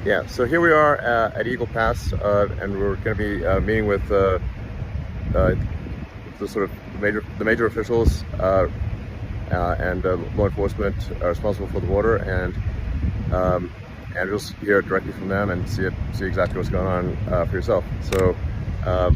Yeah, so here we are at Eagle Pass, and we're going to be meeting with the sort of major officials and law enforcement responsible for the border, and just hear directly from them and see exactly what's going on for yourself. So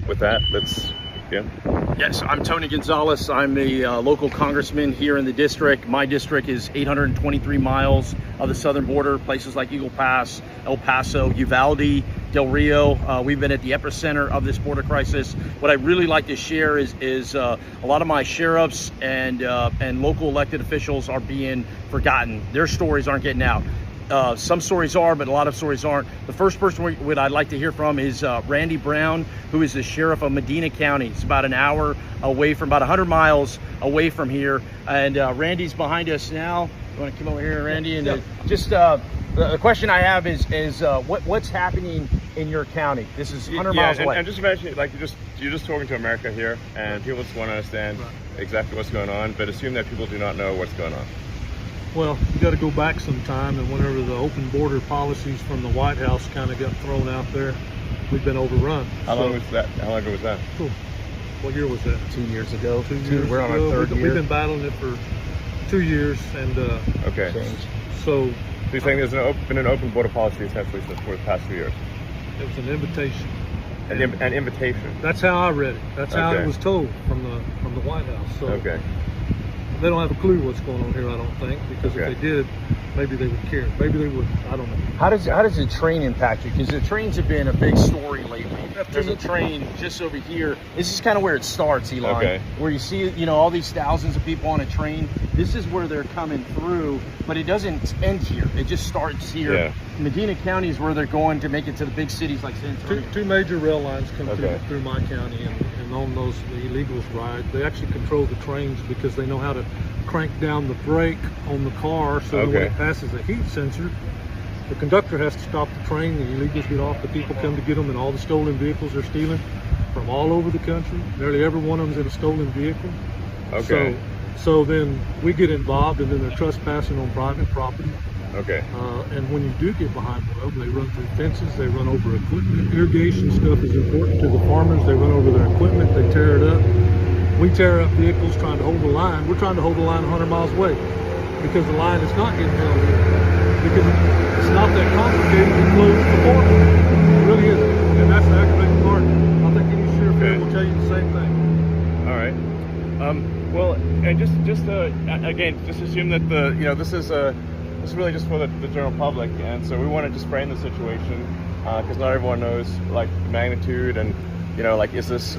with that, let's begin. Yes, I'm Tony Gonzalez. I'm the local congressman here in the district. My district is 823 miles of the southern border, places like Eagle Pass, El Paso, Uvalde, Del Rio. We've been at the epicenter of this border crisis. What I'd really like to share is a lot of my sheriffs and local elected officials are being forgotten. Their stories aren't getting out. Some stories are, but a lot of stories aren't. The first person I'd like to hear from is Randy Brown, who is the sheriff of Medina County. It's about an hour away from, about 100 miles away from here. And Randy's behind us now. You want to come over here, Randy? And just the question I have is what's happening in your county? This is 100 miles away. And just imagine, like you're just talking to America here, and people just want to understand exactly what's going on, but assume that people do not know what's going on. Well, you got to go back some time, and whenever the open border policies from the White House kind of got thrown out there, we've been overrun. How long was that? How long ago was that? Cool. What year was that? 2 years ago. We're on our third year. We've been battling it for 2 years, and okay. So you're saying there's been an open border policy essentially for the past 2 years? It was an invitation. An invitation. That's how I read it. That's how it was told from the White House. So okay. They don't have a clue what's going on here, I don't think, because if they did, maybe they would care. Maybe they would. I don't know. How does the train impact you? Because the trains have been a big story lately. There's a train just over here. This is kind of where it starts, Elon. Okay. Where you see, all these thousands of people on a train. This is where they're coming through, but it doesn't end here. It just starts here. Yeah. Medina County is where they're going to make it to the big cities like San Antonio. Two major rail lines come through my county, and on those the illegals ride. They actually control the trains because they know how to crank down the brake on the car so that when it passes a heat sensor, the conductor has to stop the train, the illegals get off, the people come to get them, and all the stolen vehicles they're stealing from all over the country. Nearly every one of them is in a stolen vehicle. Okay. So then we get involved, and then they're trespassing on private property. Okay. And when you do get behind the road, they run through fences, they run over equipment. Irrigation stuff is important to the farmers. They run over their equipment, they tear it up. We tear up vehicles trying to hold the line. We're trying to hold the line 100 miles away because the line is not getting held here. Because it's not that complicated to close the border. It really isn't. And that's the aggravating part. I think any sheriff here will tell you the same thing. All right. Well, and just again, just assume that this is really just for the general public, and so we want to just frame the situation because not everyone knows like the magnitude and is this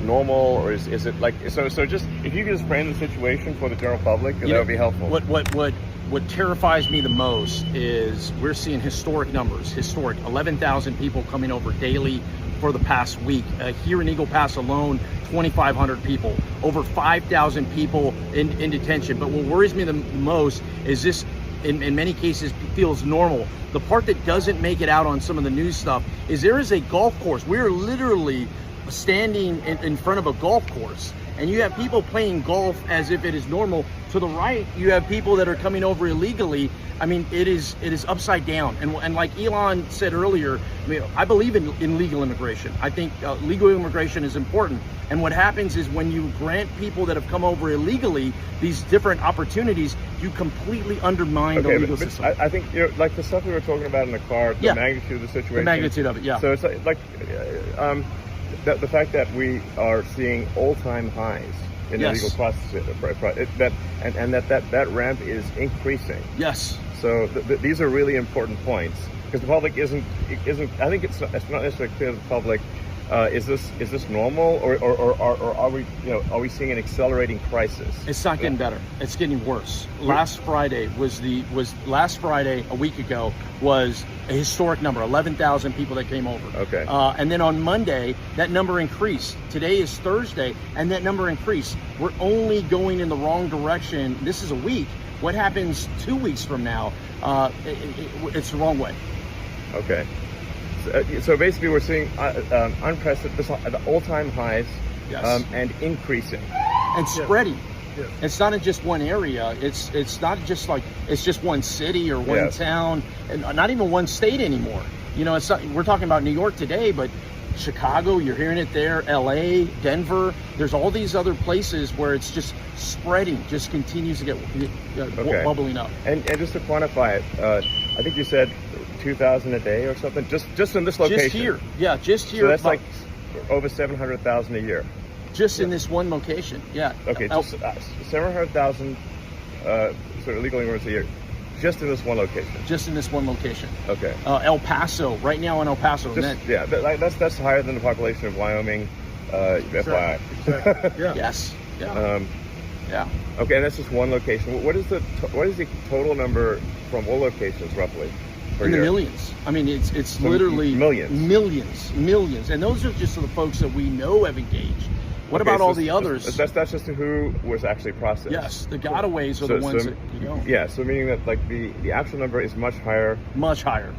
normal or is it like so just if you could just frame the situation for the general public, that would be helpful. What terrifies me the most is we're seeing historic numbers, 11,000 people coming over daily for the past week. Here in Eagle Pass alone, 2,500 people, over 5,000 people in detention. But what worries me the most is this, in many cases, feels normal. The part that doesn't make it out on some of the news stuff is there is a golf course. We're literally standing in front of a golf course, and you have people playing golf as if it is normal. To the right, you have people that are coming over illegally. I mean, it is upside down. And like Elon said earlier, I believe in legal immigration. I think legal immigration is important. And what happens is when you grant people that have come over illegally these different opportunities, you completely undermine the legal system. I think like the stuff we were talking about in the car, the magnitude of the situation. The magnitude of it, yeah. So it's like the fact that we are seeing all-time highs in illegal processing, and that ramp is increasing. Yes. So these are really important points because the public isn't. I think it's not necessarily clear to the public. Is this normal, or are we seeing an accelerating crisis? It's not getting better. It's getting worse. Last Friday a week ago was a historic number, 11,000 people that came over. Okay. And then on Monday, that number increased. Today is Thursday, and that number increased. We're only going in the wrong direction. This is a week. What happens 2 weeks from now? It's the wrong way. Okay. So basically, we're seeing unprecedented, all-time highs, and increasing, and spreading. Yeah. It's not in just one area. It's not just like it's just one city or one town, and not even one state anymore. You know, it's not, we're talking about New York today, but Chicago, you're hearing it there, LA, Denver, there's all these other places where it's just spreading, just continues to get bubbling up. And just to quantify it, I think you said 2,000 a day or something, just in this location. Just here, yeah, just here. So that's like over 700,000 a year. Just in this one location, yeah. Okay, just 700,000 sort of illegal immigrants a year, just in this one location. Just in this one location. Okay. El Paso, right now in El Paso. That's higher than the population of Wyoming, FYI. Exactly. Yeah. Yes. Yeah. Yeah. Okay, and that's just one location. What is the total number from all locations roughly? In the millions. I mean, it's literally millions, and those are just the folks that we know have engaged. What about all the others? That's just who was actually processed. Yes, the gotaways are the ones that you know. Yeah, so meaning that like the actual number is much higher. Much higher.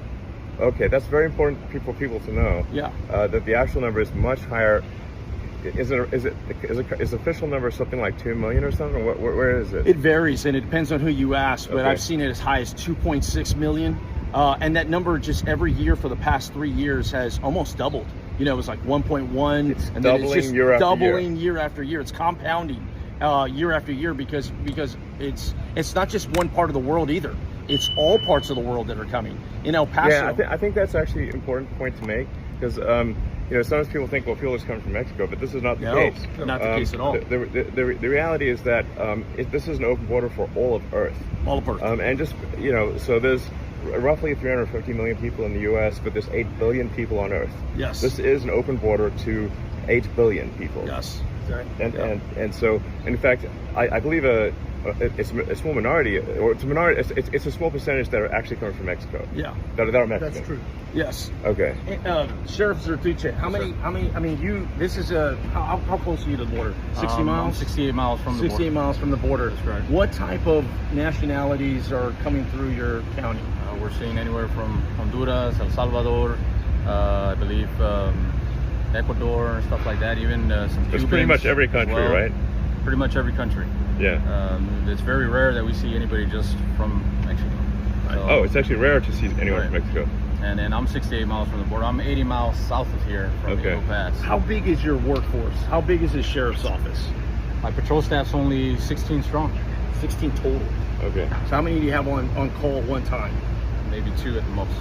Okay, that's very important for people to know. Yeah. That the actual number is much higher. Is the official number something like 2 million or something? Where is it? It varies, and it depends on who you ask. But I've seen it as high as 2.6 million, and that number just every year for the past 3 years has almost doubled. You know, it was like 1.1, and then it's just doubling year after year. It's compounding year after year because it's not just one part of the world either. It's all parts of the world that are coming. In El Paso. Yeah, I think that's actually an important point to make because you know, sometimes people think, well, fuel is coming from Mexico, but this is not the case. Not the case at all. The reality is that this is an open border for all of Earth. All of Earth. And just, you know, so there's roughly 350 million people in the U.S., but there's 8 billion people on Earth. Yes. This is an open border to 8 billion people. Yes. And so, in fact, I believe it's a small minority, or it's a minority. It's a small percentage that are actually coming from Mexico. Yeah. That are Mexican. That's true. Yes. Okay. Sheriff Zertuche, how many? I mean, you. This is how close are you to the border? 60 miles. 68 miles from the border. 68 miles from the border. That's right. What type of nationalities are coming through your county? We're seeing anywhere from Honduras, El Salvador, I believe Ecuador, stuff like that. Even some Cubans. It's pretty much every country, right? Pretty much every country. Yeah. It's very rare that we see anybody just from Mexico. So, it's actually rare to see anyone from Mexico. And then I'm 68 miles from the border. I'm 80 miles south of here from Eagle Pass. How big is your workforce? How big is the sheriff's office? My patrol staff's only 16 strong. 16 total. Okay. So how many do you have on call at one time? Maybe 2 at the most.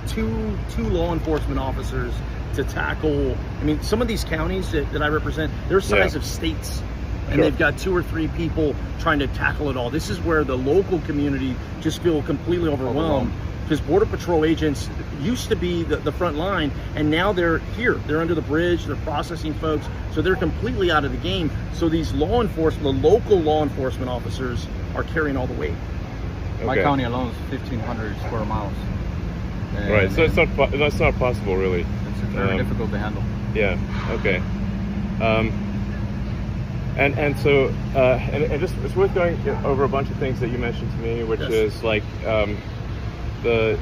Two law enforcement officers to tackle. I mean, some of these counties that I represent, they're the size of states. And they've got 2 or 3 people trying to tackle it all. This is where the local community just feel completely overwhelmed because Border Patrol agents used to be the front line, and now they're here. They're under the bridge. They're processing folks, so they're completely out of the game. So these law enforcement, the local law enforcement officers, are carrying all the weight. My county alone is 1,500 square miles. Right. So it's not possible, really. It's very difficult to handle. Yeah. Okay. And so and just it's worth going over a bunch of things that you mentioned to me, which is like there's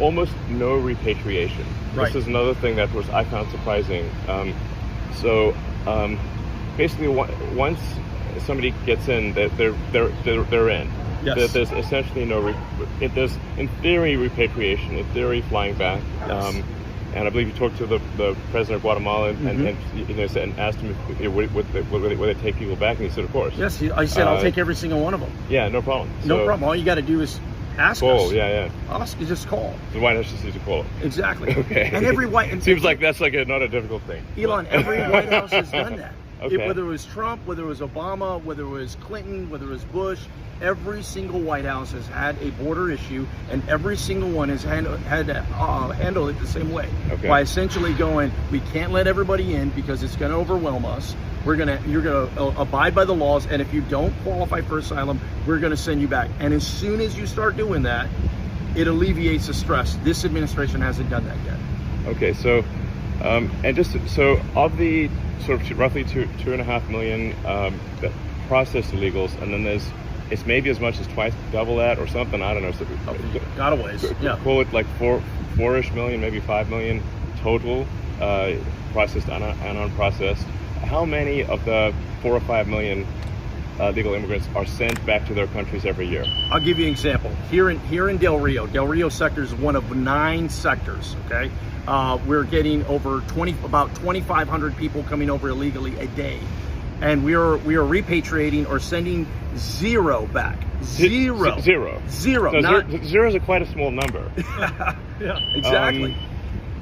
almost no repatriation. Right. This is another thing that I found surprising. Basically, once somebody gets in, they're in. Yes. There's essentially there's in theory repatriation, in theory flying back. Yes. And I believe you talked to the president of Guatemala and asked him if, would they take people back, and he said, of course. Yes, I said I'll take every single one of them. Yeah, no problem. No problem. All you got to do is ask call. us. Yeah. Ask, just call. The White House just needs to call. Exactly. Okay. And every white seems like that's like not a difficult thing. Elon, every White House has done that. Okay. Whether it was Trump, whether it was Obama, whether it was Clinton, whether it was Bush, every single White House has had a border issue, and every single one has had to handle it the same way. Okay. By essentially going, we can't let everybody in because it's going to overwhelm us. You're gonna abide by the laws, and if you don't qualify for asylum, we're going to send you back. And as soon as you start doing that, it alleviates the stress. This administration hasn't done that yet. Okay, so and just so of the sort of roughly 2.5 million processed illegals, and then it's maybe as much as twice double that or something. I don't know. So, gotaways. Yeah. Call it like 4-ish million, maybe 5 million total processed and unprocessed. how many of the 4 or 5 million legal immigrants are sent back to their countries every year? I'll give you an example. Here in Del Rio sector is one of 9 sectors, okay? We're getting about 2,500 people coming over illegally a day. And we are repatriating or sending 0 back. Zero. Zero. Zero. Zero is quite a small number. Yeah, exactly.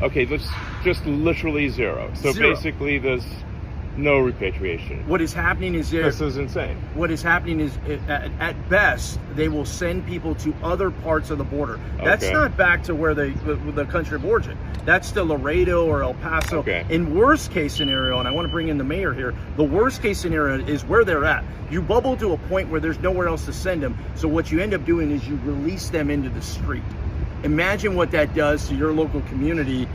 Okay, let's just literally 0. So 0. basically there's no repatriation. What is happening is this is insane. What is happening is, at best, they will send people to other parts of the border. That's Okay. not back to where the country of origin. That's to Laredo or El Paso. Okay. In worst case scenario, and I want to bring in the mayor here, the worst case scenario is where they're at. You bubble to a point where there's nowhere else to send them. So what you end up doing is you release them into the street. Imagine what that does to your local community.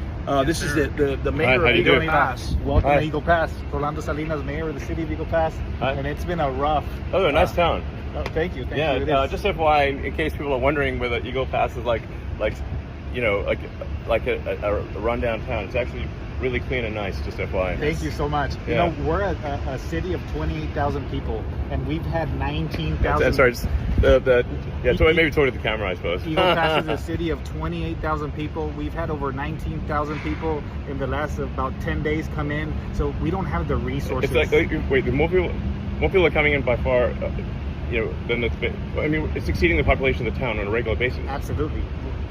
This is the mayor How of you Eagle doing? Pass. Welcome Hi. to Eagle Pass. Orlando Salinas, mayor of the city of Eagle Pass. Hi. And it's been a rough. Oh, nice town. Oh, thank you. Thank Yeah, you. It is. just FYI, in case people are wondering whether Eagle Pass is like you know, like a rundown town. It's actually really clean and nice, just FYI. Thank you so much. Yeah. You know, we're a city of 28,000 people, and we've had 19,000. I'm sorry, just so maybe talk to the camera, I suppose. Eagle Pass is a city of 28,000 people. We've had over 19,000 people in the last about 10 days come in, so we don't have the resources. It's like, wait, the more people are coming in by far, you know, than I mean, it's exceeding the population of the town on a regular basis. Absolutely.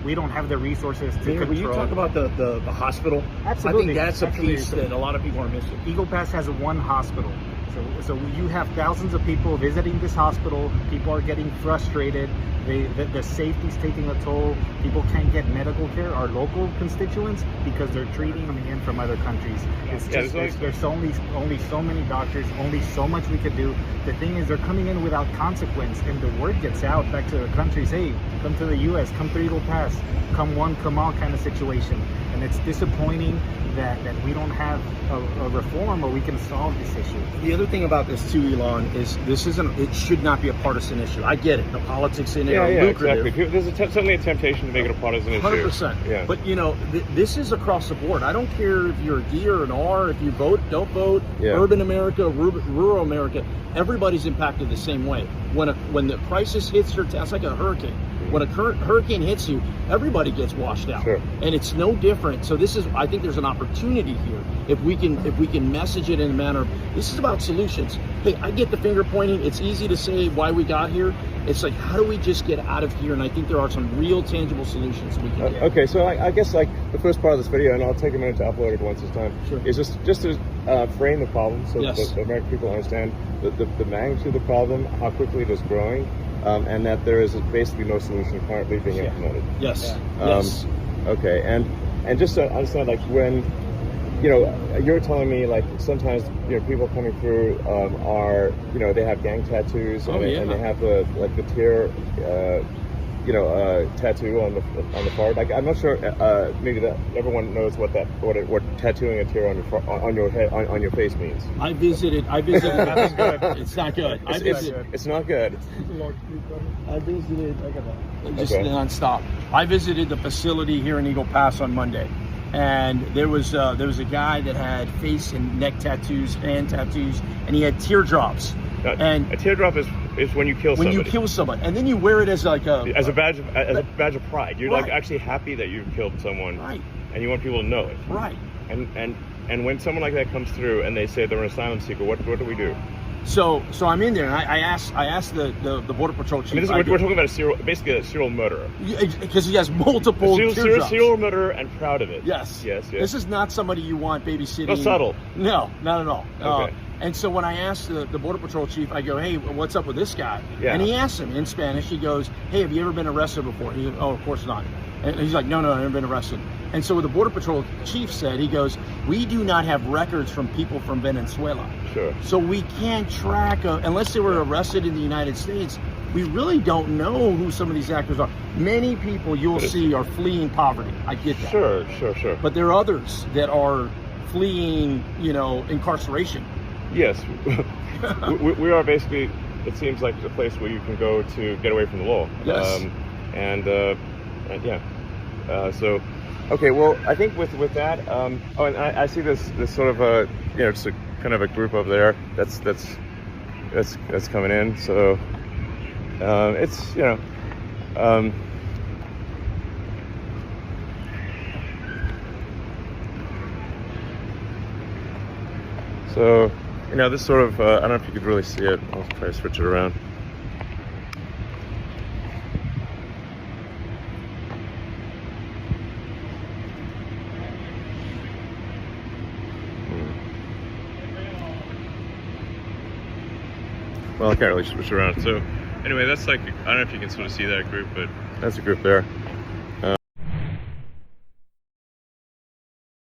We don't have the resources to control. When you talk about the hospital, Absolutely. I think that's a Absolutely. piece that a lot of people are missing. Eagle Pass has 1 hospital. So you have thousands of people visiting this hospital. People are getting frustrated. The safety's taking a toll. People can't get medical care, our local constituents, because they're treating them in from other countries. It's just, there's only so many doctors, only so much we could do. The thing is, they're coming in without consequence, and the word gets out back to the countries, hey, come to the U.S., come to Eagle Pass, come one, come all kind of situation. And it's disappointing that we don't have a reform where we can solve this issue. The other thing about this too, Elon, is it should not be a partisan issue. I get it. The politics in it are lucrative. Exactly. There's certainly a temptation to make it a partisan issue. 100%. Yeah. But you know, this is across the board. I don't care if you're a D or an R, if you vote, don't vote, Yeah. urban America, rural America, everybody's impacted the same way. When the crisis hits your town, it's like a hurricane. When a hurricane hits you, everybody gets washed out. Sure. And it's no different. So I think there's an opportunity here if we can message it in a manner of, this is about solutions. Hey, I get the finger pointing. It's easy to say why we got here. It's like, how do we just get out of here? And I think there are some real tangible solutions we can get. Okay, so I guess like the first part of this video, and I'll take a minute to upload it once it's done, Sure. is just to frame the problem so Yes. that the American people understand the magnitude of the problem, how quickly it is growing, and that there is basically no solution currently being implemented. Yes. Yeah. Yes. Okay, and just to understand, like when, you know, you're telling me like sometimes, you know, people coming through are, you know, they have gang tattoos and, and they have the tear, tattoo on the forehead. Like I'm not sure, maybe that everyone knows what tattooing a tear on your head on your face means. I visited. That's good. It's not good. It's not good. I visited just Okay. nonstop. I visited the facility here in Eagle Pass on Monday, and there was a guy that had face and neck tattoos, hand tattoos, and he had teardrops. Now, And a teardrop is when you kill somebody. when you kill someone, and then you wear it as like as a badge of pride. You're like Right. actually happy that you've killed someone, right, and you want people to know it. right. And when someone like that comes through and they say they're an asylum seeker, what do we do? So I'm in there, and I asked the border patrol chief. I mean, we're talking about basically a serial murderer. Because he has multiple teardrops. Serial murderer and proud of it. Yes. Yes. This is not somebody you want babysitting. No, subtle. No, not at all. Okay. And so when I asked the Border Patrol chief, I go, hey, what's up with this guy? Yeah. And he asked him in Spanish, he goes, hey, have you ever been arrested before? He goes, oh, of course not. And he's like, no, I've never been arrested. And so what the Border Patrol chief said, he goes, we do not have records from people from Venezuela. Sure. So we can't track, unless they were arrested in the United States, we really don't know who some of these actors are. Many people you'll see are fleeing poverty. I get that. Sure. But there are others that are fleeing, incarceration. Yes. we are basically, it seems like a place where you can go to get away from the law. Yes. So, okay, well, I think with that, and I see this sort of just a kind of a group over there that's coming in. So it's, you know, so, you know, this sort of, I don't know if you could really see it. I'll try to switch it around. Well, I can't really switch around. So anyway, that's like, I don't know if you can sort of see that group, but that's a group there.